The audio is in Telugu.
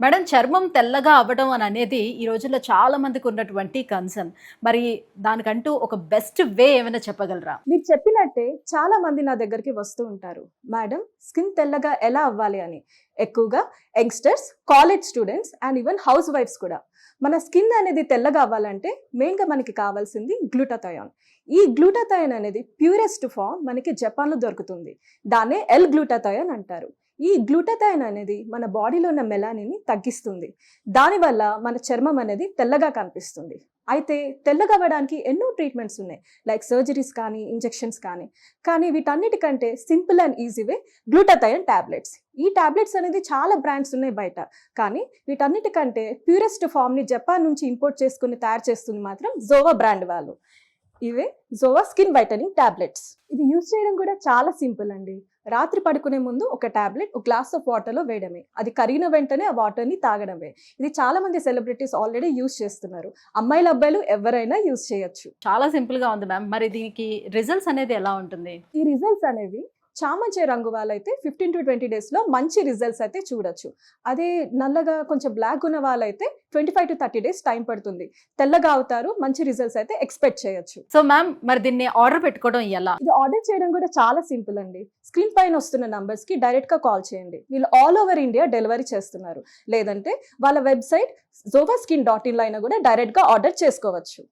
మేడం చర్మం తెల్లగా అవ్వడం అని అనేది ఈ రోజుల్లో చాలా మందికి ఉన్నటువంటి కన్సర్న్. మరి దానికంటూ ఒక బెస్ట్ వే ఏమైనా చెప్పగలరా? మీరు చెప్పినట్టే చాలా మంది నా దగ్గరికి వస్తూ ఉంటారు. మేడం స్కిన్ తెల్లగా ఎలా అవ్వాలి అని. ఎక్కువగా youngsters, college students and even హౌస్ వైఫ్స్ కూడా. మన స్కిన్ అనేది తెల్లగా అవ్వాలంటే మెయిన్‌గా మనకి కావాల్సింది గ్లూటాథయోన్. ఈ గ్లూటాథయోన్ అనేది ప్యూరెస్ట్ ఫార్మ్ మనకి జపాన్‌లో దొరుకుతుంది. దాన్నే ఎల్ గ్లూటాథయోన్ అంటారు. ఈ గ్లూటాథయోన్ అనేది మన బాడీలో ఉన్న మెలానిన్ని తగ్గిస్తుంది. దానివల్ల మన చర్మం అనేది తెల్లగా కనిపిస్తుంది. అయితే తెల్లగా అవ్వడానికి ఎన్నో ట్రీట్మెంట్స్ ఉన్నాయి. లైక్ సర్జరీస్ కానీ, ఇంజెక్షన్స్ కానీ వీటన్నిటికంటే simple and easy way glutathione tablets. ఈ టాబ్లెట్స్ అనేది చాలా బ్రాండ్స్ ఉన్నాయి బయట. కానీ వీటన్నిటికంటే ప్యూరెస్ట్ ఫామ్ని జపాన్ నుంచి ఇంపోర్ట్ చేసుకుని తయారు చేస్తుంది మాత్రం జోవా బ్రాండ్ వాళ్ళు. ఇవే జోవా స్కిన్ వైటనింగ్ టాబ్లెట్స్. ఇది యూజ్ చేయడం కూడా చాలా సింపుల్ అండి. రాత్రి పడుకునే ముందు ఒక టాబ్లెట్ ఒక గ్లాస్ ఆఫ్ వాటర్లో వేయడమే. అది కరిగిన వెంటనే ఆ వాటర్ని తాగడమే. ఇది చాలా మంది సెలబ్రిటీస్ ఆల్రెడీ యూజ్ చేస్తున్నారు. అమ్మాయిలు అబ్బాయిలు ఎవరైనా యూజ్ చేయొచ్చు. చాలా సింపుల్‌గా ఉంది మ్యామ్. మరి దీనికి రిజల్ట్స్ అనేది ఎలా ఉంటుంది? ఈ రిజల్ట్స్ అనేవి చామంతి రంగు వాళ్ళైతే 15 to 20 డేస్లో మంచి రిజల్ట్స్ అయితే చూడొచ్చు. అదే నల్లగా కొంచెం బ్లాక్ ఉన్న వాళ్ళైతే 25 to 30 డేస్ టైం పడుతుంది. తెల్లగా అవుతారు, మంచి రిజల్ట్స్ అయితే ఎక్స్పెక్ట్ చేయొచ్చు. సో మ్యామ్ మరి దీన్ని ఆర్డర్ పెట్టుకోవడం ఎలా? ఇది ఆర్డర్ చేయడం కూడా చాలా సింపుల్ అండి. స్క్రీన్ పైన వస్తున్న నంబర్స్కి డైరెక్ట్గా కాల్ చేయండి. వీళ్ళు ఆల్ ఓవర్ ఇండియా డెలివరీ చేస్తున్నారు. లేదంటే వాళ్ళ వెబ్సైట్ zovaskin.in లో అయినా కూడా డైరెక్ట్గా ఆర్డర్ చేసుకోవచ్చు.